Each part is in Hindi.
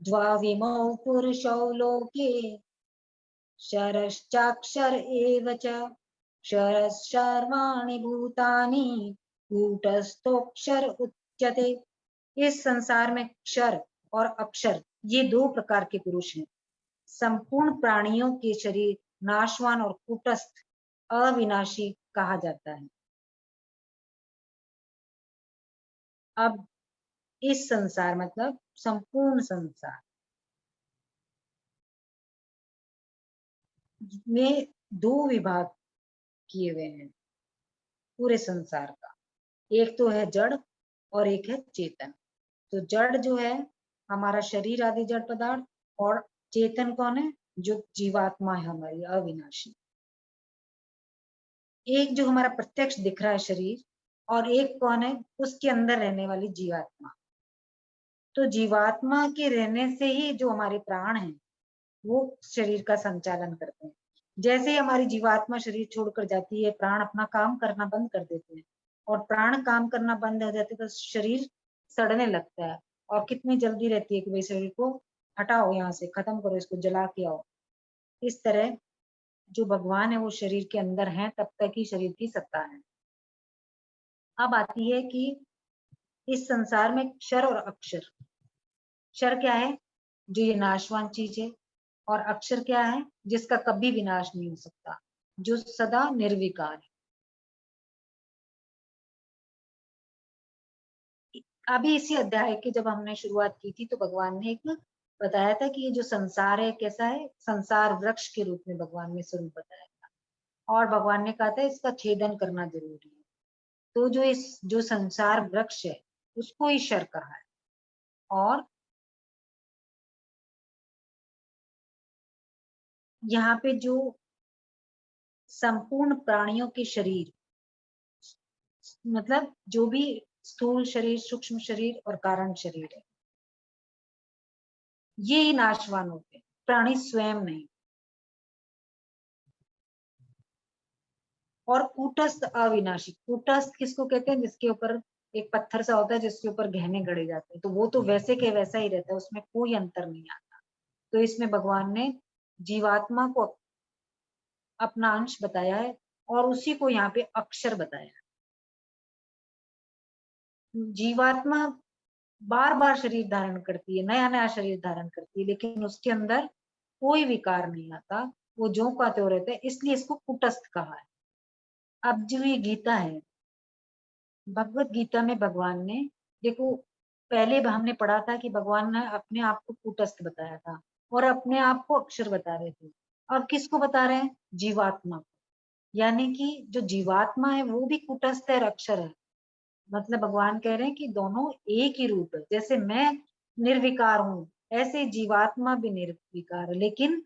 द्वाविमौ पुरुषौ लोके क्षरश्चाक्षर एव च। क्षरश्चर्वाणि भूतानि कूटस्थोऽक्षर उच्यते। इस संसार में क्षर और अक्षर ये दो प्रकार के पुरुष हैं। संपूर्ण प्राणियों के शरीर नाशवान और कूटस्थ अविनाशी कहा जाता है। अब इस संसार मतलब संपूर्ण संसार में दो विभाग किए हुए हैं पूरे संसार का। एक तो है जड़ और एक है चेतन। तो जड़ जो है हमारा शरीर आदि जड़ पदार्थ, और चेतन कौन है? जो जीवात्मा है हमारी अविनाशी। एक जो हमारा प्रत्यक्ष दिख रहा है शरीर, और एक कौन है? उसके अंदर रहने वाली जीवात्मा। तो जीवात्मा के रहने से ही जो हमारे प्राण हैं वो शरीर का संचालन करते हैं। जैसे ही हमारी जीवात्मा शरीर छोड़कर जाती है, प्राण अपना काम करना बंद कर देते हैं, और प्राण काम करना बंद हो जाते तो शरीर सड़ने लगता है। और कितनी जल्दी रहती है कि भाई शरीर को हटाओ, यहाँ से खत्म करो, इसको जला के आओ। इस तरह जो भगवान है वो शरीर के अंदर है, तब तक ही शरीर की सत्ता है। अब आती है कि इस संसार में क्षर और अक्षर। क्षर क्या है? जो ये नाशवान चीज है। और अक्षर क्या है? जिसका कभी विनाश नहीं हो सकता, जो सदा निर्विकार है। अभी इसी अध्याय की जब हमने शुरुआत की थी तो भगवान ने एक बताया था कि ये जो संसार है कैसा है? संसार वृक्ष के रूप में भगवान ने स्वरूप बताया था, और भगवान ने कहा था इसका छेदन करना जरूरी है। तो जो संसार वृक्ष है उसको ईश्वर कहा है। और यहाँ पे जो संपूर्ण प्राणियों के शरीर, मतलब जो भी स्थूल शरीर, सूक्ष्म शरीर और कारण शरीर है, ये ही नाशवान होते हैं, प्राणी स्वयं नहीं। और कूटस्थ अविनाशी। कूटस्थ किसको कहते हैं? जिसके ऊपर एक पत्थर सा होता है जिसके ऊपर गहने गड़े जाते हैं, तो वो तो वैसे के वैसा ही रहता है, उसमें कोई अंतर नहीं आता। तो इसमें भगवान ने जीवात्मा को अपना अंश बताया है, और उसी को यहाँ पे अक्षर बताया है। जीवात्मा बार बार शरीर धारण करती है, नया नया शरीर धारण करती है, लेकिन उसके अंदर कोई विकार नहीं आता, वो जो का त्यों रहता है, इसलिए इसको कुटस्थ कहा है। अब जो ये गीता है, भगवत गीता में भगवान ने, देखो पहले हमने पढ़ा था कि भगवान ने अपने आप को कुटस्थ बताया था और अपने आप को अक्षर बता रहे थे। अब किसको बता रहे हैं? जीवात्मा को। यानी कि जो जीवात्मा है वो भी कुटस्थ है और अक्षर है। मतलब भगवान कह रहे हैं कि दोनों एक ही रूप है। जैसे मैं निर्विकार हूँ, ऐसे जीवात्मा भी निर्विकार है, लेकिन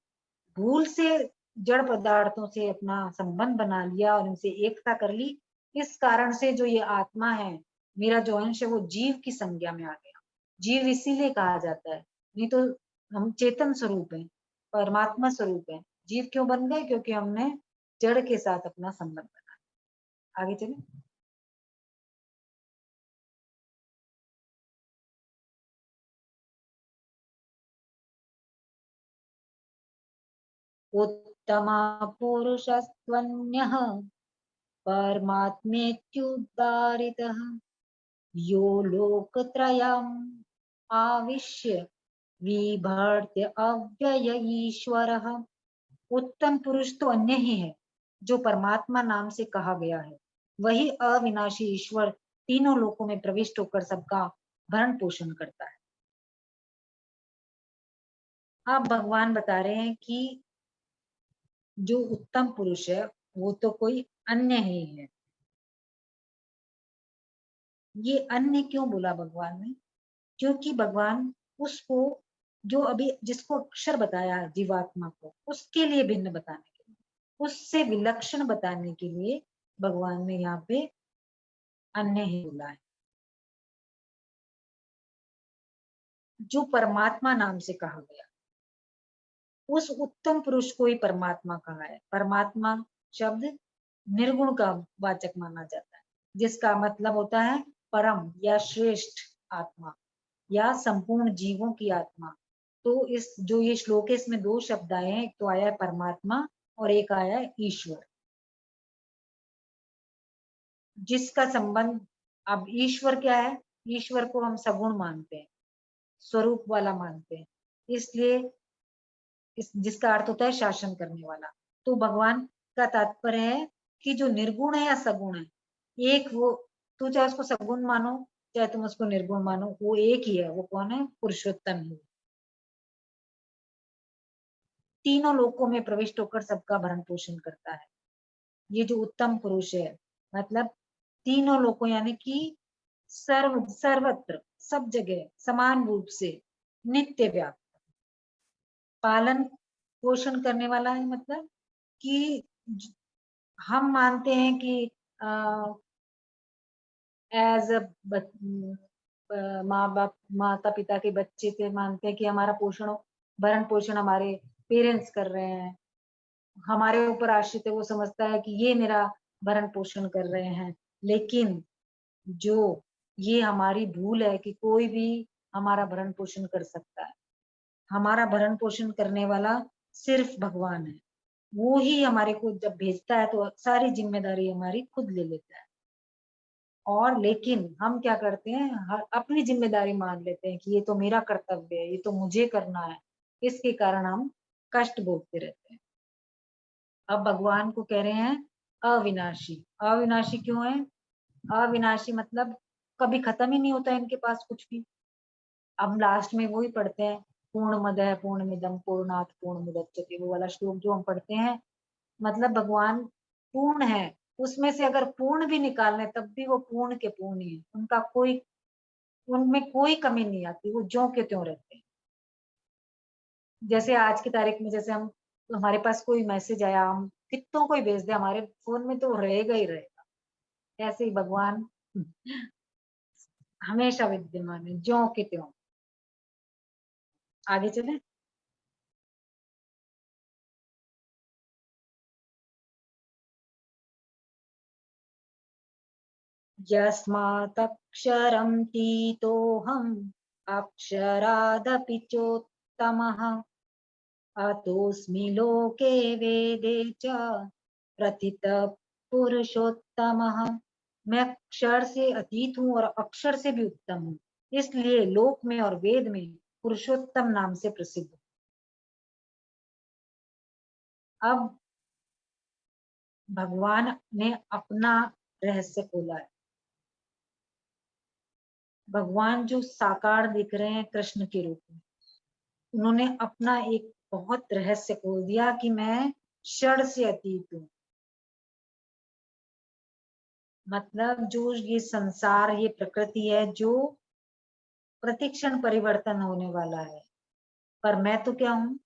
भूल से जड़ पदार्थों से अपना संबंध बना लिया और इनसे एकता कर ली। इस कारण से जो ये आत्मा है, मेरा जो अंश है, वो जीव की संज्ञा में आ गया। जीव इसीलिए कहा जाता है, नहीं तो हम चेतन स्वरूप है, परमात्मा स्वरूप है। जीव क्यों बन गए? क्योंकि हमने जड़ के साथ अपना संबंध बनाया। आगे चले। उत्तमा पुरुषस्त्वन्यः परमात्मेत्युदारितः यो लोकत्रयम् आविश्य विभर्त्य अव्यय ईश्वरः। उत्तम पुरुष तो अन्य ही है जो परमात्मा नाम से कहा गया है। वही अविनाशी ईश्वर तीनों लोकों में प्रविष्ट होकर सबका भरण पोषण करता है। अब भगवान बता रहे हैं कि जो उत्तम पुरुष है वो तो कोई अन्य ही है। ये अन्य क्यों बोला भगवान ने? क्योंकि भगवान उसको, जो अभी जिसको अक्षर बताया है जीवात्मा को, उसके लिए भिन्न बताने के लिए, उससे विलक्षण बताने के लिए भगवान ने यहाँ पे अन्य ही बोला है। जो परमात्मा नाम से कहा गया, उस उत्तम पुरुष को ही परमात्मा कहा है। परमात्मा शब्द निर्गुण का वाचक माना जाता है, जिसका मतलब होता है परम या श्रेष्ठ आत्मा, या संपूर्ण जीवों की आत्मा, तो इस जो ये श्लोक है इसमें दो शब्द आए हैं, एक तो आया है परमात्मा और एक आया है ईश्वर, जिसका संबंध, अब ईश्वर क्या है, ईश्वर को हम सगुण मानते हैं, स्वरूप वाला मानते हैं, इसलिए जिसका अर्थ होता है शासन करने वाला। तो भगवान का तात्पर्य है कि जो निर्गुण है या सगुण है, एक वो, तो चाहे उसको सगुण मानो चाहे तुम उसको निर्गुण मानो, वो एक ही है। वो कौन है? पुरुषोत्तम ही। तीनों लोकों में प्रविष्ट होकर सबका भरण पोषण करता है। ये जो उत्तम पुरुष है, मतलब तीनों लोकों यानी कि सर्वत्र सब जगह समान रूप से नित्य व्याप्त पालन पोषण करने वाला है। मतलब कि हम मानते हैं कि एज अ माँ बाप माता पिता के बच्चे पे मानते हैं कि हमारा पोषण भरण पोषण हमारे पेरेंट्स कर रहे हैं, हमारे ऊपर आश्रित है, वो समझता है कि ये मेरा भरण पोषण कर रहे हैं। लेकिन जो ये हमारी भूल है कि कोई भी हमारा भरण पोषण कर सकता है। हमारा भरण पोषण करने वाला सिर्फ भगवान है। वो ही हमारे को जब भेजता है तो सारी जिम्मेदारी हमारी खुद ले लेता है। और लेकिन हम क्या करते हैं, अपनी जिम्मेदारी मान लेते हैं कि ये तो मेरा कर्तव्य है, ये तो मुझे करना है, इसके कारण हम कष्ट भोगते रहते हैं। अब भगवान को कह रहे हैं अविनाशी। अविनाशी क्यों है? अविनाशी मतलब कभी खत्म ही नहीं होता है इनके पास कुछ भी। हम लास्ट में वही पढ़ते हैं, पूर्णमदः पूर्णमिदं पूर्णात् पूर्णमुदच्यते, वो वाला श्लोक जो हम पढ़ते हैं। मतलब भगवान पूर्ण है, उसमें से अगर पूर्ण भी निकालने तब भी वो पूर्ण के पूर्ण ही है। उनका कोई, उनमें कोई कमी नहीं आती, वो ज्यों के त्यों रहते हैं। जैसे आज की तारीख में, जैसे हम, हमारे पास कोई मैसेज आया, हम कितनों कोई भेज दे, हमारे फोन में तो रहेगा ही रहेगा। ऐसे ही भगवान हमेशा विद्यमान है, ज्यों के त्यों। आगे चले। यस्मात्क्षरं तीतोऽहम् अक्षरादपि चोत्तमः अतोऽस्मि लोके वेदे च प्रथितः पुरुषोत्तमः। मैं अक्षर से अतीत हूँ और अक्षर से भी उत्तम हूँ, इसलिए लोक में और वेद में पुरुषोत्तम नाम से प्रसिद्ध हूँ। अब भगवान ने अपना रहस्य खोला है। भगवान जो साकार दिख रहे हैं कृष्ण के रूप में, उन्होंने अपना एक बहुत रहस्य खोल दिया कि मैं क्षण से अतीत हूँ। मतलब जो ये संसार, ये प्रकृति है जो प्रतिक्षण परिवर्तन होने वाला है, पर मैं तो क्या हूँ,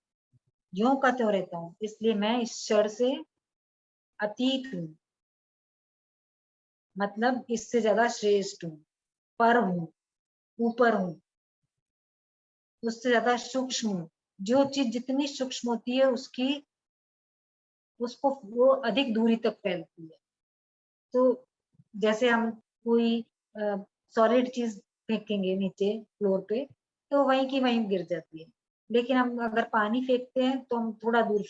ज्यों का त्यों रहता हूँ, इसलिए मैं इस क्षण से अतीत हूँ। मतलब इससे ज्यादा श्रेष्ठ हूँ, पर हूँ, ऊपर हूँ, उससे ज्यादा सूक्ष्म हूँ। जो चीज जितनी सूक्ष्म होती है उसकी, उसको वो अधिक दूरी तक फैलती है। तो जैसे हम कोई सॉलिड चीज फेंकेंगे नीचे फ्लोर पे, तो वहीं की वहीं गिर जाती है। लेकिन हम अगर पानी फेंकते हैं तो हम थोड़ा दूर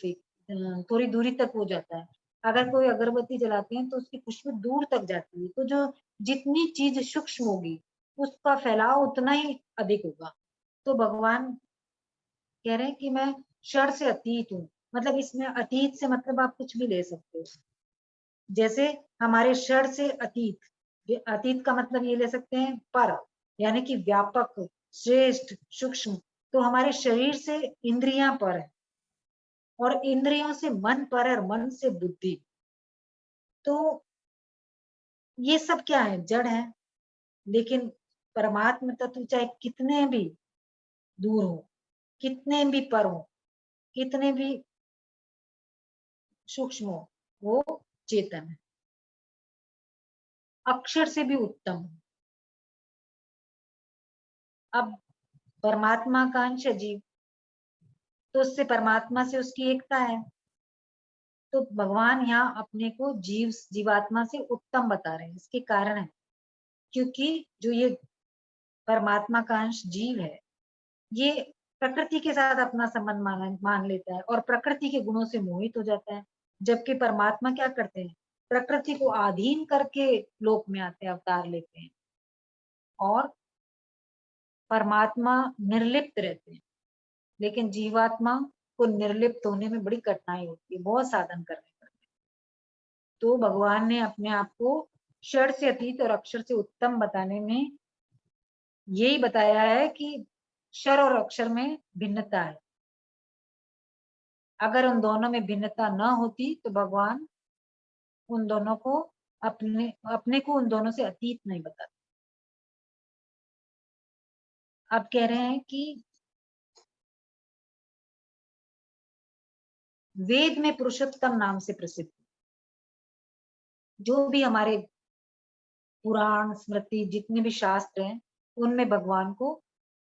थोड़ी दूरी तक हो जाता है। अगर कोई अगरबत्ती जलाते हैं तो उसकी खुशबू दूर तक जाती है। तो जो जितनी चीज सूक्ष्म होगी उसका फैलाव उतना ही अधिक होगा। तो भगवान कह रहे हैं कि मैं क्षर से अतीत हूँ। मतलब इसमें अतीत से मतलब आप कुछ भी ले सकते हो। जैसे हमारे क्षर से अतीत, अतीत का मतलब ये ले सकते हैं पर, यानी कि व्यापक, श्रेष्ठ, सूक्ष्म। तो हमारे शरीर से इंद्रियां पर है और इंद्रियों से मन पर है और मन से बुद्धि। तो ये सब क्या है? जड़ है। लेकिन परमात्म तत्व चाहे कितने भी दूर हो, कितने भी पर हो, कितने भी सूक्ष्म हो, वो चेतन है, अक्षर से भी उत्तम है। अब परमात्मा का अंश है जीव, तो उससे परमात्मा से उसकी एकता है। तो भगवान यहाँ अपने को जीवात्मा से उत्तम बता रहे हैं। इसके कारण है क्योंकि जो ये परमात्मा का अंश जीव है, ये प्रकृति के साथ अपना संबंध मान लेता है और प्रकृति के गुणों से मोहित हो जाता है। जबकि परमात्मा क्या करते हैं, प्रकृति को अधीन करके लोक में आते हैं, अवतार लेते हैं और परमात्मा निर्लिप्त रहते हैं। लेकिन जीवात्मा को निर्लिप्त होने में बड़ी कठिनाई होती है, बहुत साधन करने पड़ते हैं। तो भगवान ने अपने आप को क्षर से अतीत और अक्षर से उत्तम बताने में यही बताया है कि क्षर और अक्षर में भिन्नता है। अगर उन दोनों में भिन्नता न होती तो भगवान उन दोनों को अपने अपने को उन दोनों से अतीत नहीं बताते। अब कह रहे हैं कि वेद में पुरुषोत्तम नाम से प्रसिद्ध जो भी हमारे पुराण स्मृति जितने भी शास्त्र हैं उनमें भगवान को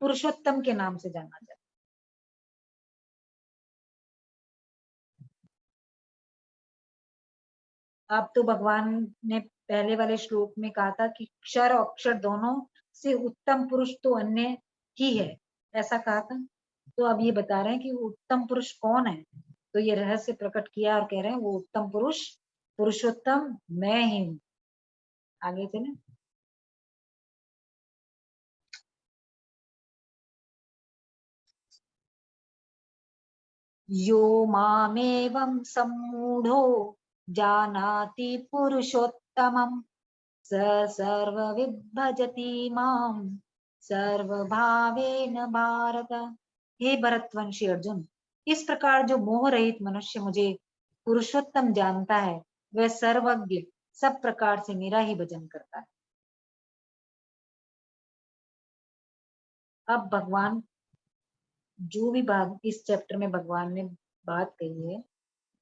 पुरुषोत्तम के नाम से जाना जाता है। अब तो भगवान ने पहले वाले श्लोक में कहा था कि क्षर और अक्षर दोनों से उत्तम पुरुष तो अन्य ही है, ऐसा कहा था। तो अब ये बता रहे हैं कि वो उत्तम पुरुष कौन है। तो ये रहस्य प्रकट किया और कह रहे हैं वो उत्तम पुरुष पुरुषोत्तम मैं ही हूँ। आगे थे ना, यो मामेवं सम्मूढ़ो जानाति पुरुषोत्तमं स सर्वविद् भजति मां सर्वभावेन भारत। हे भरतवंशी अर्जुन, इस प्रकार जो मोह रहित मनुष्य मुझे पुरुषोत्तम जानता है वह सर्वज्ञ सब प्रकार से मेरा ही भजन करता है। अब भगवान जो भी बात इस चैप्टर में भगवान ने बात कही है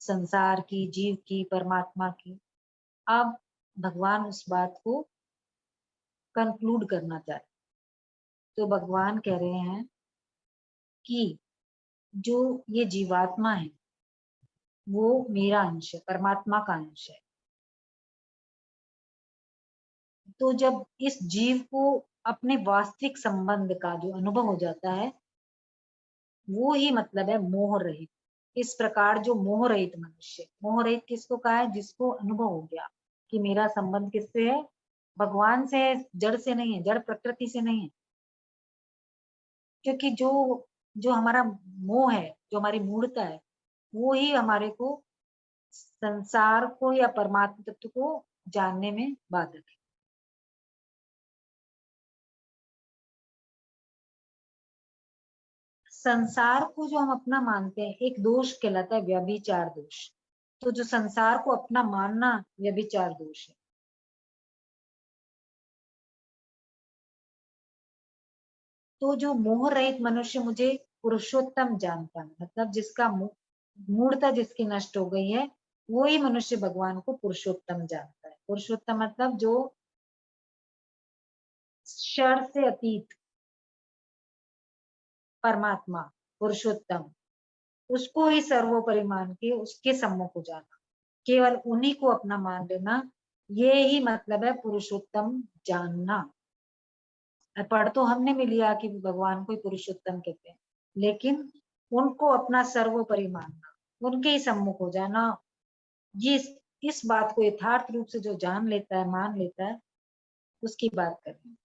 संसार की, जीव की, परमात्मा की, अब भगवान उस बात को कंक्लूड करना चाहते। तो भगवान कह रहे हैं कि जो ये जीवात्मा है वो मेरा अंश है, परमात्मा का अंश है। तो जब इस जीव को अपने वास्तविक संबंध का जो अनुभव हो जाता है वो ही मतलब है मोह रहित। इस प्रकार जो मोह रहित मनुष्य, मोह रहित किसको कहा है, जिसको अनुभव हो गया कि मेरा संबंध किससे है, भगवान से है, जड़ से नहीं है, जड़ प्रकृति से नहीं है। क्योंकि जो जो हमारा मोह है, जो हमारी मूढ़ता है, वो ही हमारे को संसार को या परमात्मा तत्व को जानने में बाधक है। संसार को जो हम अपना मानते हैं एक दोष कहलाता है व्यभिचार दोष। तो जो संसार को अपना मानना व्यभिचार दोष है। तो जो मोह रहित मनुष्य मुझे पुरुषोत्तम जानता है, मतलब जिसका मूढ़ता जिसकी नष्ट हो गई है, वो ही मनुष्य भगवान को पुरुषोत्तम जानता है। पुरुषोत्तम मतलब जो क्षर से अतीत परमात्मा पुरुषोत्तम, उसको ही सर्वोपरि मान के उसके सम्मुख हो जाना, केवल उन्हीं को अपना मान लेना, ये ही मतलब है पुरुषोत्तम जानना। पढ़ तो हमने भी लिया कि भगवान को ही पुरुषोत्तम कहते हैं, लेकिन उनको अपना सर्वोपरि मानना, उनके ही सम्मुख हो जाना, ये इस बात को यथार्थ रूप से जो जान लेता है, मान लेता है, उसकी बात कर रहे हैं।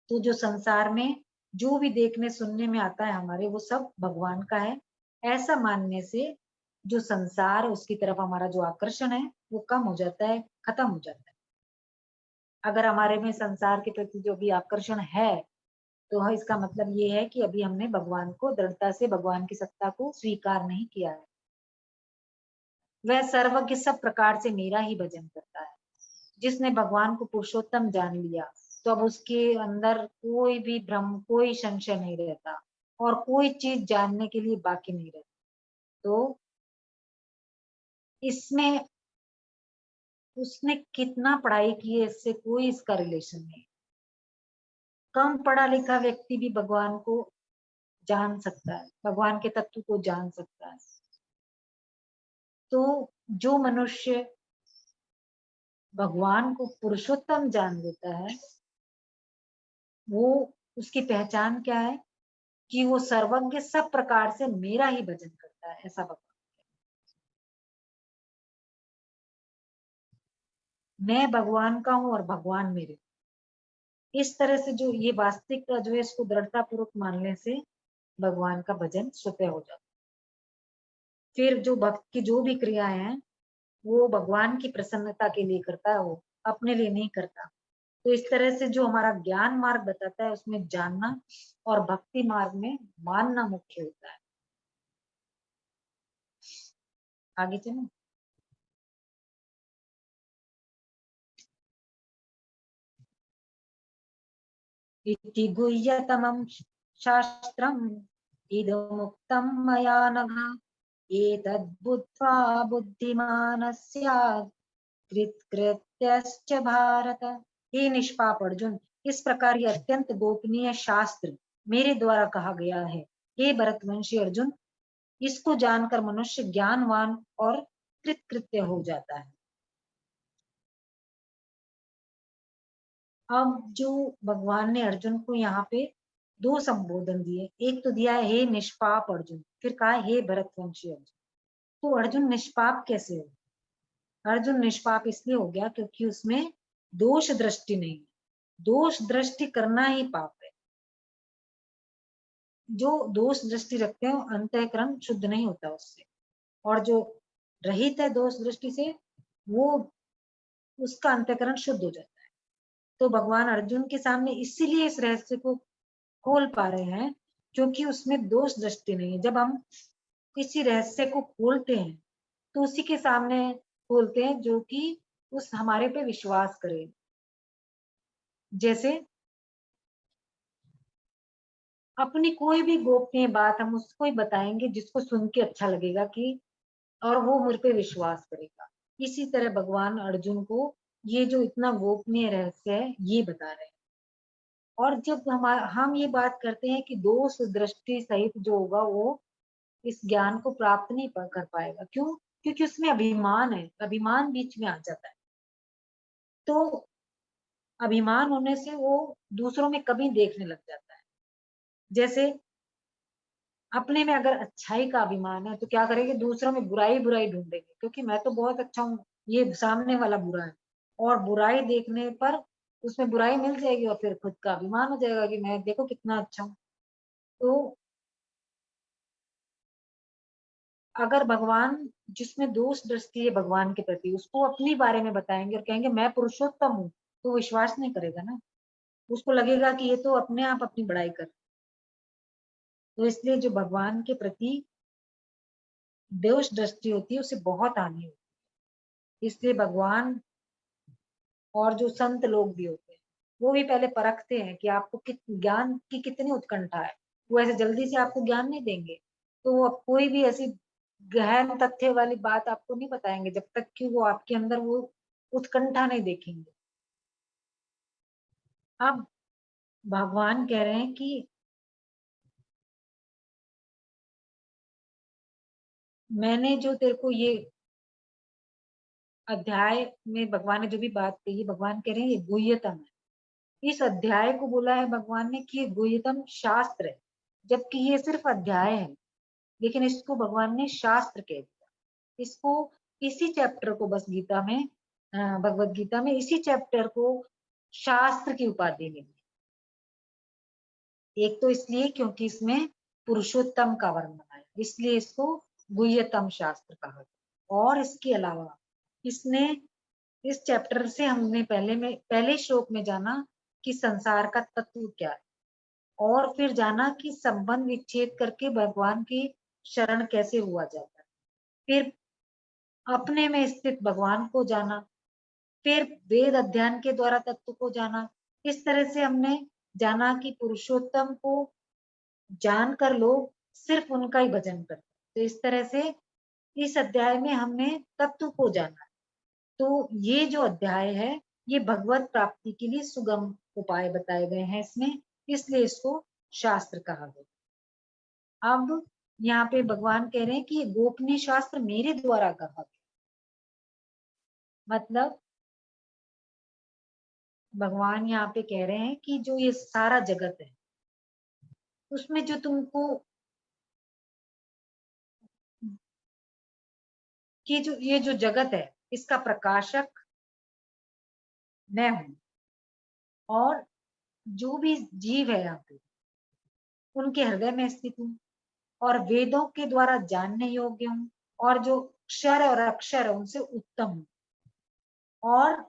तो जो संसार में जो भी देखने सुनने में आता है हमारे, वो सब भगवान का है, ऐसा मानने से जो संसार उसकी तरफ हमारा जो आकर्षण है वो कम हो जाता है, खत्म हो जाता है। अगर हमारे में संसार के प्रति जो भी आकर्षण है तो इसका मतलब ये है कि अभी हमने भगवान को दृढ़ता से, भगवान की सत्ता को स्वीकार नहीं किया है। वह सर्वज्ञ सब प्रकार से मेरा ही भजन करता है। जिसने भगवान को पुरुषोत्तम जान लिया तो अब उसके अंदर कोई भी भ्रम, कोई संशय नहीं रहता और कोई चीज जानने के लिए बाकी नहीं रहती। तो इसमें उसने कितना पढ़ाई की है इससे कोई इसका रिलेशन नहीं। कम पढ़ा लिखा व्यक्ति भी भगवान को जान सकता है, भगवान के तत्व को जान सकता है। तो जो मनुष्य भगवान को पुरुषोत्तम जान लेता है वो, उसकी पहचान क्या है, कि वो सर्वज्ञ सब प्रकार से मेरा ही भजन करता है, ऐसा भगवान। मैं भगवान का हूं और भगवान मेरे। इस तरह से जो ये वास्तविकता जो है, इसको दृढ़ता पूर्वक मानने से भगवान का भजन स्वतः हो जाता है। फिर जो भक्त की जो भी क्रियाएं हैं वो भगवान की प्रसन्नता के लिए करता है, वो अपने लिए नहीं करता। तो इस तरह से जो हमारा ज्ञान मार्ग बताता है उसमें जानना और भक्ति मार्ग में मानना मुख्य होता है। आगे चलो। इति गुह्यतमं शास्त्रम् इदमुक्तं मया नघ एतद्बुद्ध्वा बुद्धिमानः स्यात् कृतकृत्यश्च भारत। हे निष्पाप अर्जुन, इस प्रकार ये अत्यंत गोपनीय शास्त्र मेरे द्वारा कहा गया है। हे भरतवंशी अर्जुन, इसको जानकर मनुष्य ज्ञानवान और कृतकृत्य हो जाता है। अब जो भगवान ने अर्जुन को यहाँ पे दो संबोधन दिए, एक तो दिया है हे निष्पाप अर्जुन, फिर कहा हे भरतवंशी अर्जुन। तो अर्जुन निष्पाप कैसे हो? अर्जुन निष्पाप इसलिए हो गया क्योंकि उसमें दोष दृष्टि नहीं है। दोष दृष्टि करना ही पाप है। जो दोष दृष्टि रखते हैं अंतःकरण शुद्ध नहीं होता उससे, और जो रहित है दोष दृष्टि से वो उसका अंतःकरण शुद्ध हो जाता है। तो भगवान अर्जुन के सामने इसीलिए इस रहस्य को खोल पा रहे हैं क्योंकि उसमें दोष दृष्टि नहीं है। जब हम किसी रहस्य को खोलते हैं तो उसी के सामने खोलते हैं जो कि उस हमारे पे विश्वास करे। जैसे अपनी कोई भी गोपनीय बात हम उसको ही बताएंगे जिसको सुन के अच्छा लगेगा कि, और वो मुझ पे विश्वास करेगा। इसी तरह भगवान अर्जुन को ये जो इतना गोपनीय रहस्य है ये बता रहे हैं। और जब हम ये बात करते हैं कि दोष दृष्टि सहित जो होगा वो इस ज्ञान को प्राप्त नहीं कर पाएगा। क्यों? क्योंकि उसमें अभिमान है, अभिमान बीच में आ जाता है। तो अभिमान होने से वो दूसरों में कभी देखने लग जाता है। जैसे अपने में अगर अच्छाई का अभिमान है तो क्या करेंगे, दूसरों में बुराई बुराई ढूंढेंगे क्योंकि मैं तो बहुत अच्छा हूँ, ये सामने वाला बुरा है। और बुराई देखने पर उसमें बुराई मिल जाएगी और फिर खुद का अभिमान हो जाएगा कि मैं देखो कितना अच्छा हूँ। तो अगर भगवान जिसमें दोष दृष्टि है भगवान के प्रति उसको अपनी बारे में बताएंगे और कहेंगे मैं पुरुषोत्तम हूँ, तो विश्वास नहीं करेगा ना। उसको लगेगा कि ये तो अपने आप अपनी बड़ाई कर। तो इसलिए जो भगवान के प्रति दोष दृष्टि होती है उसे बहुत हानि होती है। इसलिए भगवान और जो संत लोग भी होते हैं वो भी पहले परखते हैं कि आपको ज्ञान की कितनी उत्कंठा है। वो ऐसे जल्दी से आपको ज्ञान नहीं देंगे। तो वो कोई भी ऐसी गहन तथ्य वाली बात आपको नहीं बताएंगे जब तक कि वो आपके अंदर वो उत्कंठा नहीं देखेंगे। अब भगवान कह रहे हैं कि मैंने जो तेरे को ये अध्याय में भगवान ने जो भी बात कही, भगवान कह रहे हैं ये गुह्यतम है। इस अध्याय को बोला है भगवान ने कि ये गुह्यतम शास्त्र है, जबकि ये सिर्फ अध्याय है। लेकिन इसको भगवान ने शास्त्र कह दिया। इसको इसी चैप्टर को बस गीता में भगवत गीता में इसी चैप्टर को शास्त्र की उपाधि मिली। एक तो इसलिए क्योंकि इसमें पुरुषोत्तम का वर्णन है, इसलिए इसको गुह्यतम शास्त्र कहा गया। और इसके अलावा इसने इस चैप्टर से हमने पहले श्लोक में जाना कि संसार का तत्व क्या है, और फिर जाना कि संबंध विच्छेद करके भगवान की शरण कैसे हुआ जाता है। फिर अपने में स्थित भगवान को जाना, फिर वेद अध्ययन के द्वारा तत्व को जाना। इस तरह से हमने जाना कि पुरुषोत्तम को जानकर लोग सिर्फ उनका ही भजन करते। तो इस तरह से इस अध्याय में हमने तत्व को जाना। तो ये जो अध्याय है ये भगवत प्राप्ति के लिए सुगम उपाय बताए गए हैं इसमें, इसलिए इसको शास्त्र कहा गया। अब यहाँ पे भगवान कह रहे हैं कि ये गोपनीय शास्त्र मेरे द्वारा कहा गया। मतलब भगवान यहाँ पे कह रहे हैं कि जो ये सारा जगत है उसमें जो तुमको कि जो ये जो जगत है इसका प्रकाशक मैं हूं, और जो भी जीव है यहाँ पे उनके हृदय में स्थित हूँ, और वेदों के द्वारा जानने योग्य हूँ, और जो क्षर और अक्षर है उनसे उत्तम हूँ, और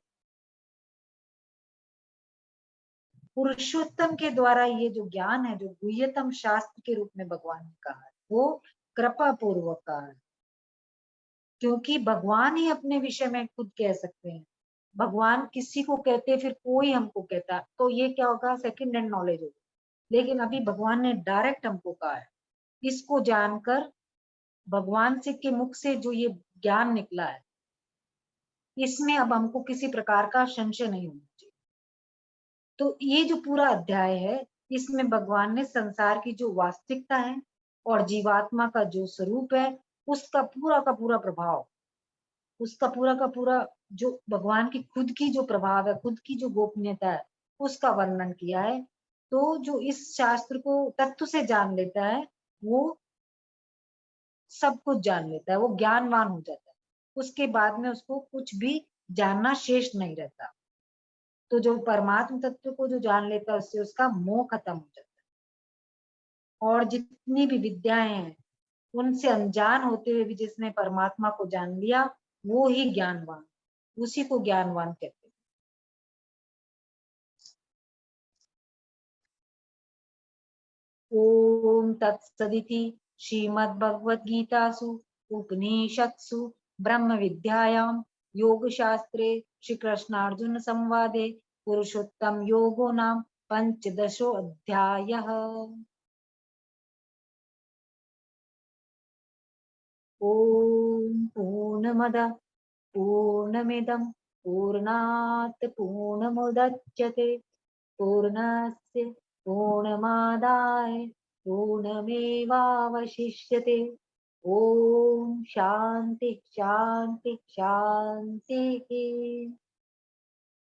पुरुषोत्तम के द्वारा ये जो ज्ञान है, जो गुह्यतम शास्त्र के रूप में भगवान ने कहा है, वो कृपा पूर्वक कहा है, क्योंकि भगवान ही अपने विषय में खुद कह सकते हैं। भगवान किसी को कहते फिर कोई हमको कहता तो ये क्या होगा, सेकंड हैंड नॉलेज होगा। लेकिन अभी भगवान ने डायरेक्ट हमको कहा है, इसको जानकर भगवान से के मुख से जो ये ज्ञान निकला है, इसमें अब हमको किसी प्रकार का संशय नहीं होना चाहिए। तो ये जो पूरा अध्याय है, इसमें भगवान ने संसार की जो वास्तविकता है और जीवात्मा का जो स्वरूप है, उसका पूरा का पूरा प्रभाव, उसका पूरा का पूरा जो भगवान की खुद की जो प्रभाव है, खुद की जो गोपनीयता है, उसका वर्णन किया है। तो जो इस शास्त्र को तत्व से जान लेता है, वो सब कुछ जान लेता है, वो ज्ञानवान हो जाता है। उसके बाद में उसको कुछ भी जानना शेष नहीं रहता। तो जो परमात्म तत्व को जो जान लेता है, उससे उसका मोह खत्म हो जाता है। और जितनी भी विद्याएं हैं, उनसे अनजान होते हुए भी जिसने परमात्मा को जान लिया, वो ही ज्ञानवान, उसी को ज्ञानवान कहते हैं। ओम तत्सदिति श्रीमद्भगवद्गीतासु उपनिषत्सु ब्रह्म विद्यायां योग शास्त्रे श्री कृष्णार्जुन संवादे पुरुषोत्तम योगो नाम पंचदशो अध्यायः। ओम पूर्णमद पूर्णमिदं पूर्णात् पूर्णमुदच्यते पूर्णस्य पूर्णमादाय पूर्णमेवावशिष्यते। ओम शांति शांति शांति।